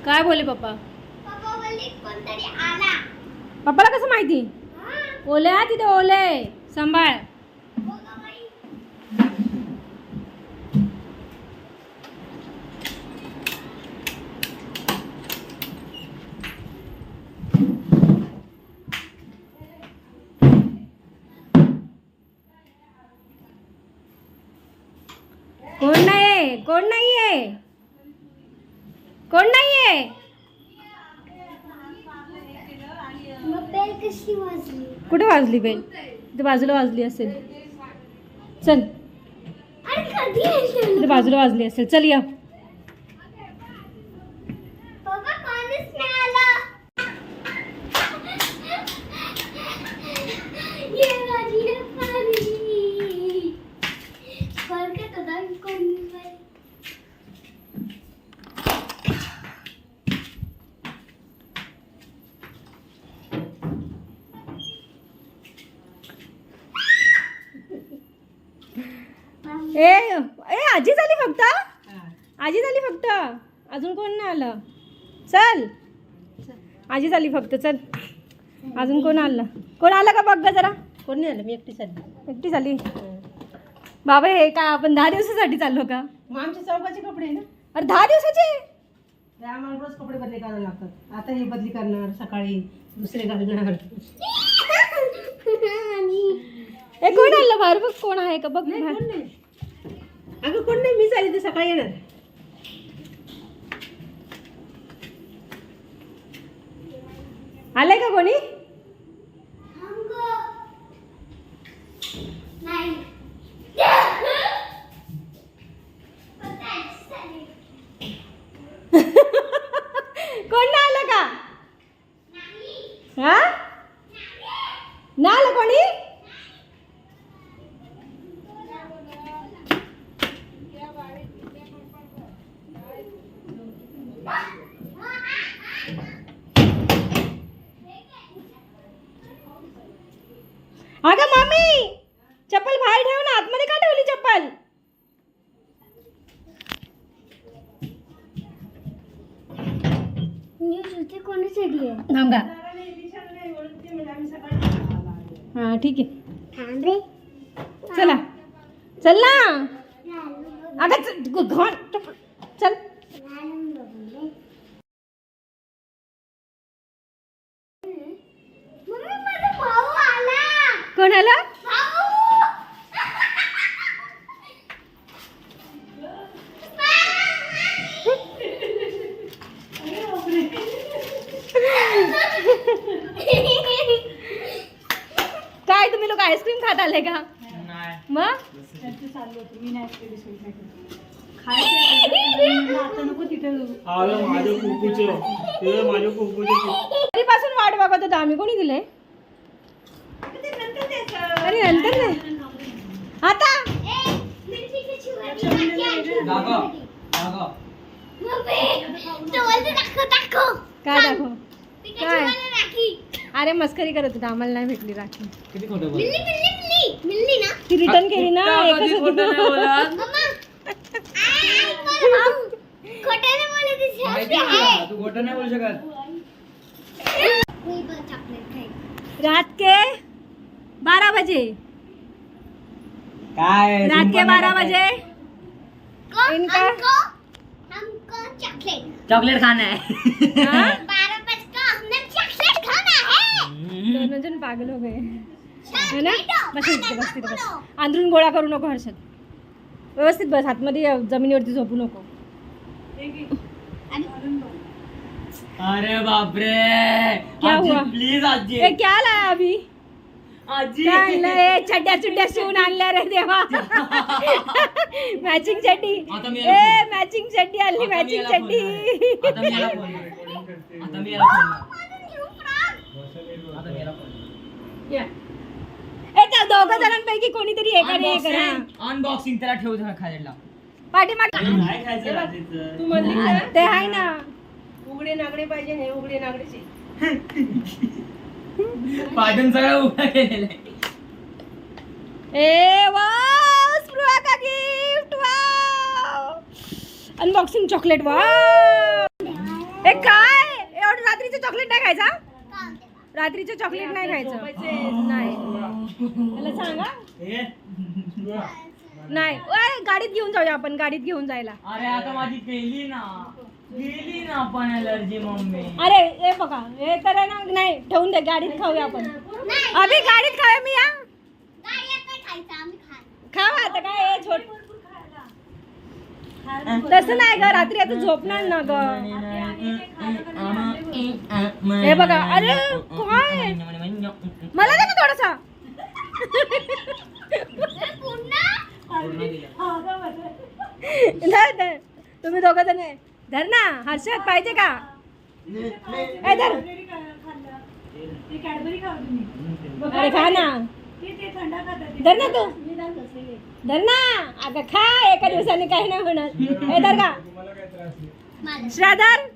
काय बोले पप्पा? पप्पा बोलले कोणतरी आला. पप्पाला कसं माहिती? ओले आहे तिथे, ओले सांभाळ. कोण नाही, कोण नाहीये, कोण नाहीये. मग बेल कशी वाजली? कुठे वाजली बेल? तिथे बाजूला वाजली असेल. चल, अरे कधी आली? तिथे बाजूला वाजली असेल. चल या. पप्पा कोणीच नाही आला. ये वाजली पाणी. फरक होता कोणी नाही. ए ए आजी झाली फक्त, आजी झाली फक्त, अजून कोण नाही आलं. चल, आजी झाली फक्त. चल, अजून कोण आलं? कोण आलं का बघ ग जरा. कोण नाही आलं. मी एकटी झाली. एकटी झाली. बाबा हे काय आपण 10 दिवसासाठी चाललो का? मग आमचे चौकाचे कपडे आहे ना, अरे 10 दिवसाचे. आम्हाला रोज कपडे बदली करावे लागतात. आता हे बदली करणार, सकाळी दुसरे घालणार. ए कोण आलं बाहेर बघ, कोण आहे का बघ. नाही, कोण नाही. अगं कोण नाही, मी चालली, ते सकाळी येणार. आलंय का कोणी? नाही. कोण नाही आलं का? हा, नाही आलं कोणी? अगं मम्मी, चप्पल बाहेर ठेव ना, आतमध्ये का ठेवली चप्पल? जुते कोणासाठी आहे? थांबा. हा ठीक आहे. थांब रे. चला, चल ना. अगं चल. मम्मी माझा भाऊ आला. कोण आलं? भाऊ. काय तुम्ही लोक आईस्क्रीम खात आले का? मग कधीपासून वाट बघत होता आम्ही. कोणी दिले? अरे नंतर नाही, आता. मिरची कशी वाटली? दाखव. काय दाखव? काय? राखी अरे मस्करी करत होता, आम्हाला नाही भेटली राखी. मिळली ना. ती रिटर्न केली ना. एकच होती. मम्मा खोटाने बोलत तू खोटं नाही बोलू शकत. चॉकलेट खाई. रात के 12 बजे. काय रात के 12 बजे इनका हमको चॉकलेट चॉकलेट खाना है. 12 बजे का हमने चॉकलेट खाना है. दोनों जण पागल हो गए है ना. बस इथे बस, तिथे बस. अंदरून गोळा करू नको हर्षद. व्यवस्थित बस, हातमध्ये जमिनीवरती झोपू नको. अरे बापरे. क्या आजी, हुआ? प्लीज आजी. ए क्या लाया अभी? आजी काय आणलंय? चड्ड्या चुड्ड्या शिवून आणल्या रे देवा. मॅचिंग चड्डी. आता मी ए मॅचिंग चड्डी आणली, आता मी मॅचिंग याला चड्डी. फोन आता मी याला फोन आता मी याला फोन आता मी याला फोन या. ए त्या दोघं जणांपैकी कोणीतरी एकाने हे करा. अनबॉक्सिंग त्याला ठेव जरा खायला. पाठीमाग नाही खायचं रात्रीचं. तू म्हणली ना, ते आहे ना. उघडे नागडे पाहिजे नाही, उघडे नागडेचे. पाठून सगळं उभा केलेलं आहे. ए वाव, स्पृहा का gift. Wow, unboxing chocolate. Wow. ए काय एवढं रात्रीचं चॉकलेट नाही खायचा रात्रीचं चॉकलेट नाही खायचं नाही त्याला सांगा नाही ओय, गाडीत घेऊन जाऊया आपण गाडीत घेऊन जायला अरे आता माझी गेली ना पण अलर्जी मम्मी. अरे हे बघा हे तर आहे ना नाही ठेवून दे गाडीत खाऊया आपण अभि गाडीत खाऊया मी या गाडीत नाही खायचं आम्ही खावा आता काय हे छोट तसं नाही ग रात्री आता झोपणार ना ग हे बघा अरे काय मला दे ना थोडासा धर धर तुम्ही दोघं जण आहे. धर ना हर्षद पाहिजे का ए धर अरे खा ना धर ना तू धर ना अगं खा एका दिवसाने काही नाही होणार ए धर का श्राधर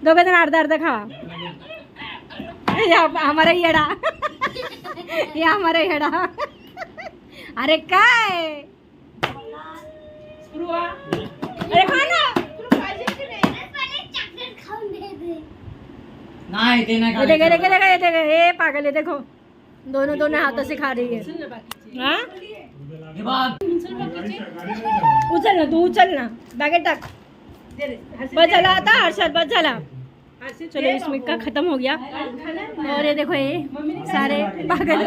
दोघं जण अर्धा अर्धा खावा हमारा येडा ये हमारा येडा अरे काय अरे खा ना चॉकलेट खाऊन दे नाही ते नाही ये देख ये देख ये पागल है देखो दोनों दोनों हाथों से खा रही है हाँ हे बघ. उचल ना तू उचल ना बैगेट टाक बस झाला आता हर्षद बस झाला चलो इसमें का खत्म हो गया और ये देखो ये सारे पागल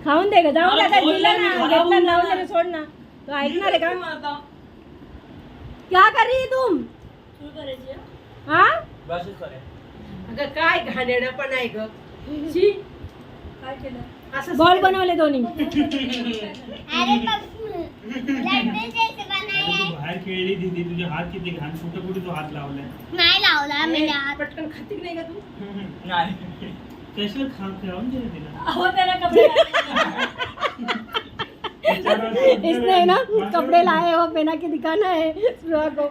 खाऊन दे ग जाऊ आता दिला ना घेतला लावून दे सोड ना तो ऐकणार आहे का क्या कर रही है तुम हाँ अगं काय घाणेरडं पण आहे ग असं बॉल बनवले दोन्ही अरे लड्डू जैसे बनाया है बाहेर खेळली दीदी तुझे हात किती घाण कुठे कुठे तू हात लावलाय नाही लावला मी हात पटकन खाती नाही का तू नाही. कशाला खेळून दिलं तिला इसने ना कपड़े लाए हो पहना के दिखाना है सुहा को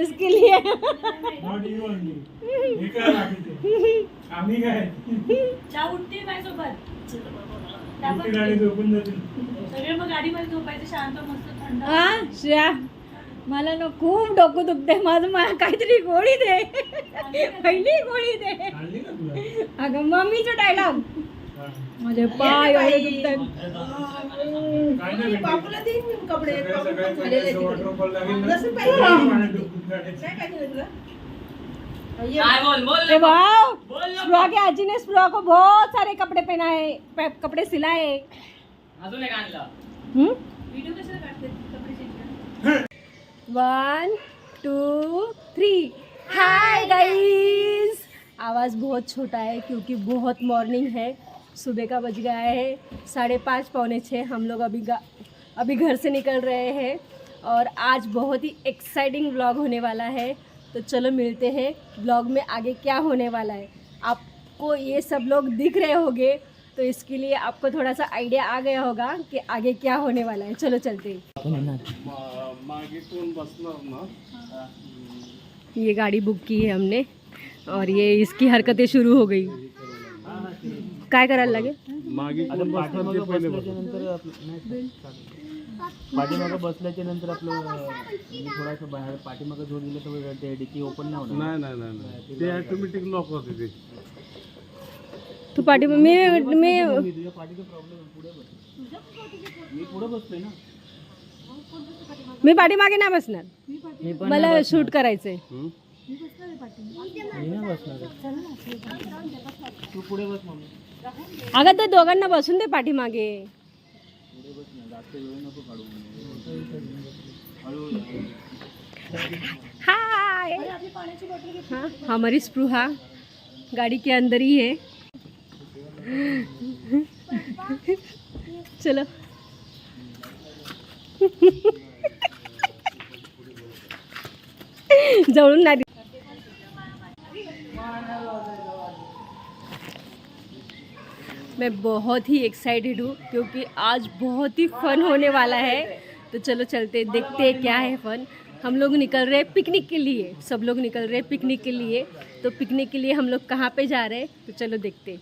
इसके लिए Not you only. हे काय राखीते? आम्ही काय उलटी गाडी झोपून जातील हा श्रेया मला ना खूप डोकं दुखते माझं मला काहीतरी गोळी दे पहिली गोळी दे आणली का तुला अगं मम्मीचा डायलॉग हा. माझे पाय एवढे दुखतात काय नाही भेटली. बापूला देईन कपडे सगळ्या बापू सगळ्या झालेले सगळ्याचं तिथे. waterfall लागेल ना. जसं पाहिजे. पाण्यात डुबकी काढायची. काय पाहिजे तुला काय बोल ए वाव बोल ना. स्प्रुहा की आजी ने स्प्रुहा को बहुत सारे कपड़े पहनाए कपड़े सिलाए अजून एक आणलं. 1 2 3 हाय गाइस आवाज़ बहुत छोटा है क्योंकि बहुत मॉर्निंग है सुबह का बज गया है 5:30 पौने 6 हम लोग अभी घर से निकल रहे हैं और आज बहुत ही एक्साइटिंग व्लॉग होने वाला है तो चलो मिलते हैं व्लॉग में आगे क्या होने वाला है आपको ये सब लोग दिख रहे होंगे तो इसके लिए आपको थोड़ा सा आइडिया आ गया होगा कि आगे क्या होने वाला है चलो चलते हैं ये गाड़ी बुक की है हमने और ये इसकी हरकतें शुरू हो गई काय करायला लागेल पाठीमागं बसल्याच्या नंतर आपलं थोडासा बाहेर पाठीमागं जोड दिलं तर ते डिकी ओपन नाही होणार. नाही ते ऑटोमॅटिक लॉक होते ते तू पाठी मी तुझ्या पाठीचा प्रॉब्लेम पुढे बस मी पुढे बसतोय ना मी पाठीमागे नाही बसणार मला शूट करायचंय मी नाही बसणार तू पुढे बस मम्मी अगं तर दोघांना बसून दे पाठीमागे पुढे बस ना जास्त वेळ नको काढू हळू हाय हाँ हमारी स्प्रुहा गाड़ी के अंदर ही है चलो जवळून नाही मैं बहुत ही एक्साइटेड हूँ क्योंकि आज बहुत ही फन होने वाला है तो चलो चलते देखते हैं क्या है फन हम लोग निकल रहे हैं पिकनिक के लिए सब लोग निकल रहे हैं पिकनिक के लिए तो पिकनिक के लिए हम लोग कहाँ पे जा रहे हैं तो चलो देखते हैं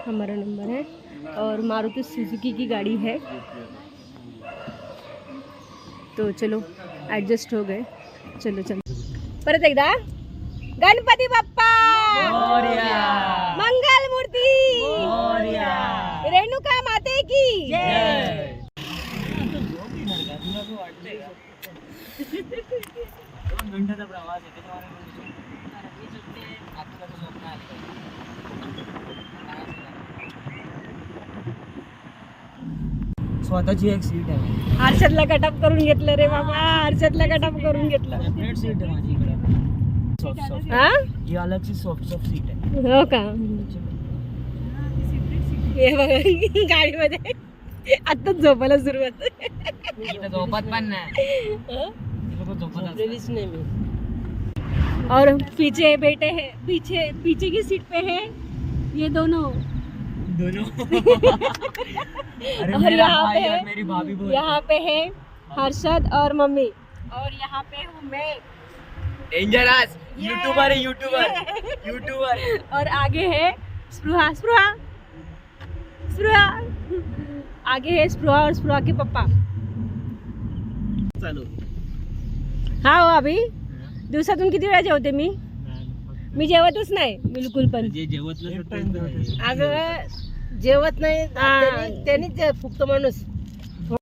हमारा नंबर है और मारुति सुजुकी की गाड़ी है। तो चलो ॲडजस्ट हो गए. चलो चलो परत एकदा गणपती बाप्पा मंगल मूर्ती रेणुका माते की घंट्याचा प्रवास आहे त्याच्यामुळे स्वतःची एक सीट आहे. हर्षदला कटअप करून घेतलं रे बाबा. हर्षदला कटअप करून घेतलं. सेपरेट सीट आहे माझी इकडे. सॉफ्ट हा ही अलगची सॉफ्ट सीट आहे. हो का. हे बघा गाडीमध्ये आताच झोपायला सुरुवात. इथं झोपत पण नाही. हे लोक झोपत असतात. और पीछे बैठे हैं, पीछे पीछे की सीट पे है ये दोनों. अरे और मेरा यहाँ भाई पे और मेरी भाभी बोल यहाँ पे है हर्षद और मम्मी और यहाँ पे हूँ मैं डेंजरस यूट्यूबर है. यूट्यूबर और आगे है स्पृहा. स्पृहा स्पृहा आगे है स्पृहा और स्पृहा के पापा. चालू. हा हो अभि दिवसातून किती वेळा जेवते मी जेवतच नाही बिलकुल पण. जे जेवत नसेल अगं जेवत नाही त्यांनीच फुकतो माणूस.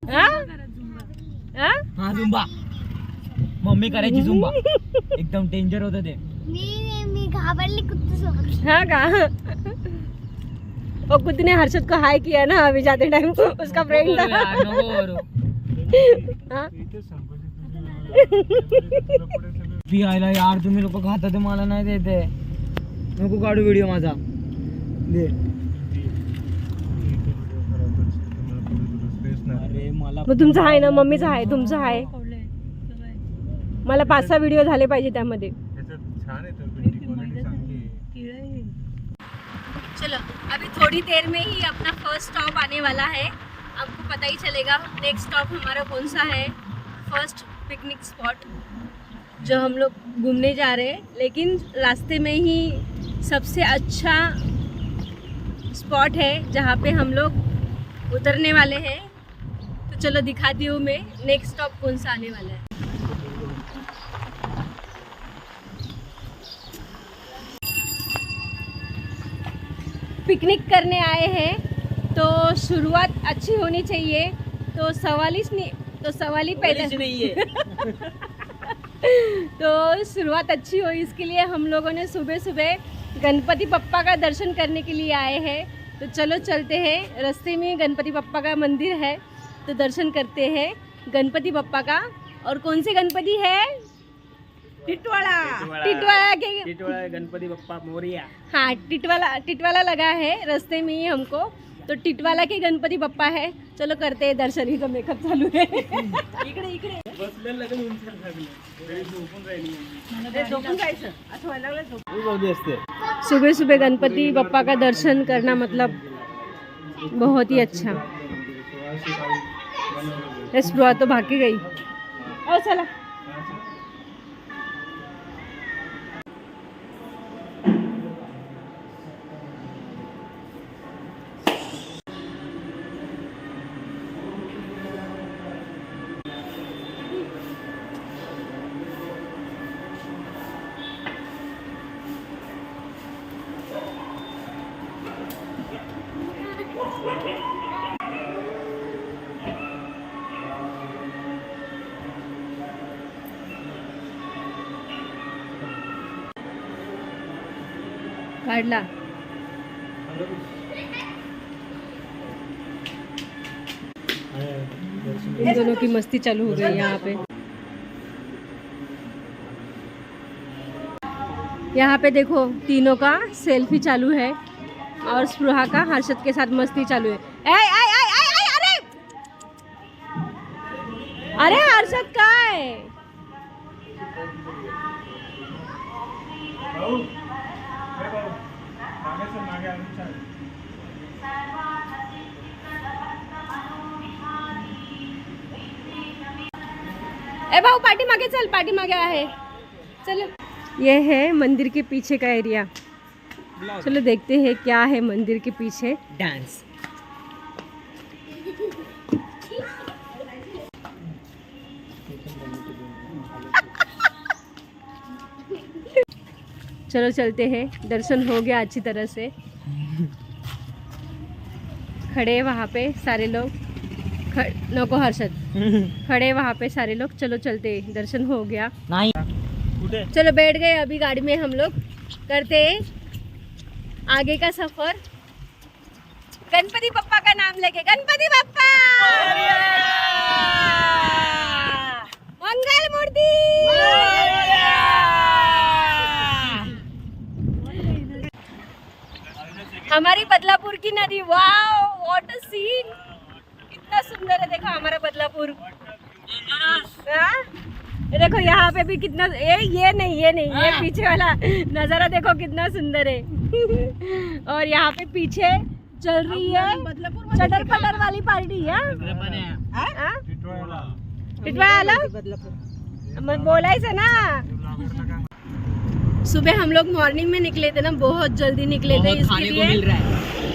हा? हा? हा झुंबा मम्मी करायची झुंबा. एकदम डेंजर होतं ते. मी घाबरली कुत्ते सोबत. हाँ का. और कुत्ते ने हर्षद को हाई किया ना अभी जाते टाइम. उसका फ्रेंड था. नको करू. हाँ? पियायला यार तुम्ही लोक खाता ते मला नाही देते. नको काढू व्हिडिओ माझा. दे. अरे मला मग तुमचा आहे ना मम्मीचा आहे तुमचा आहे. मला 5-6 व्हिडिओ झाले पाहिजे त्यामध्ये. छान आहे क्वालिटी चांगली आहे. चलो अभी थोड़ी देर में ही अपना फर्स्ट स्टॉप आने वाला है. आपको पता ही चलेगा नेक्स्ट स्टॉप हमारा कौन सा है. फर्स्ट पिकनिक स्पॉट जो हम लोग घूमने जा रहे हैं. लेकिन रास्ते में ही सबसे अच्छा स्पॉट है जहाँ पे हम लोग उतरने वाले हैं. तो चलो दिखाती हूँ मैं नेक्स्ट स्टॉप कौन सा आने वाला है. पिकनिक करने आए हैं तो शुरुआत अच्छी होनी चाहिए. तो सवाल ही पैदा नहीं है. तो शुरुआत अच्छी हो इसके लिए हम लोगों ने सुबह सुबह गणपति बप्पा का दर्शन करने के लिए आए हैं. तो चलो चलते हैं. रास्ते में गणपति बप्पा का मंदिर है तो दर्शन करते हैं गणपति बप्पा का. और कौन से गणपति है. टिटवाला के. टिटवाळा गणपती बाप्पा मोरया. हाँ टिटवाला लगा है रास्ते में ही हमको. तो टिटवाला के गणपति बप्पा है. चलो करते हैं दर्शन. ही तो मेकअप चालू है. इकडे बसलेलं लगेच उंच लागलं. घरी झोपून राहिली. झोपून जायचं असं व्हायला लागलं. खूप गर्दी असते. सुबह सुबह गणपति बप्पा का दर्शन करना मतलब बहुत ही अच्छा. स्पृहा तो भाग के गई. ओ चला. काढला. इन दोनों की मस्ती चालू हो गई यहाँ पे. यहाँ पे देखो तीनों का सेल्फी चालू है और स्पृहा का हर्षद के साथ मस्ती चालू है. अरे अरे हर्षद का है. मागे अजून छान. ए भाऊ पाठीमागे चल. पाठीमागे आहे. चलो ये है मंदिर के पीछे का एरिया. चलो देखते हैं क्या है मंदिर के पीछे. डांस चलो चलते हैं, दर्शन हो गया अच्छी तरह से। खड़े वहाँ पे सारे लोग, नको हर्षद, खड़े वहाँ पे सारे लोग। चलो चलते, दर्शन हो गया। नाही चलो बैठ गए, अभी गाड़ी में हम लोग करते हैं आगे का सफर। गणपति बप्पा का नाम लेके, गणपति बप्पा मंगल मूर्ति। हमारी बदलापुर की नदी, वाओ व्हाट अ सीन, कितना सुंदर है। देखो हमारा बदलापुर, हाँ? देखो यहाँ पे भी कितना, ये नहीं ये पीछे वाला नज़ारा देखो कितना सुंदर है। और यहाँ पे पीछे चल रही है चटर पटर वाली पार्टी है। टिटवाला बोलायचं ना। सुबह हम लोग मॉर्निंग में निकले थे ना, बहुत जल्दी निकले थे।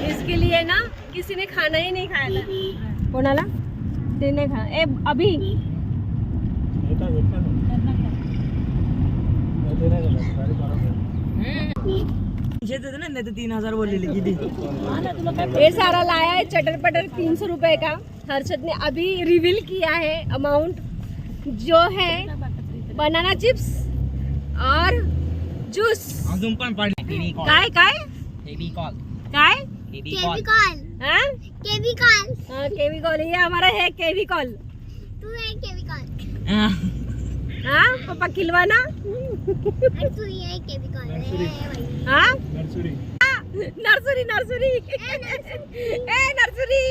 इसके लिए ना किसी ने खाना ही नहीं खाया था। कोणाला ते नाही खा ए अभी ना 3000 बोललेली किती। ये सारा लाया है चटर पटर 300 रुपए का। हर्षद ने अभी रिवील किया है अमाउंट, जो है बनाना चिप्स और जूस। अजून पण पडले काय काय हेवी कॉल काय केविकॉल हाँ? केविकॉल हाँ, केवी कॉल, ये हमारा है केवी कॉल। तू है केविकॉल हाँ पापा खिलवाना। आणि तू है केविकॉल हाँ नर्सरी नर्सरी नर्सरी ए नर्सरी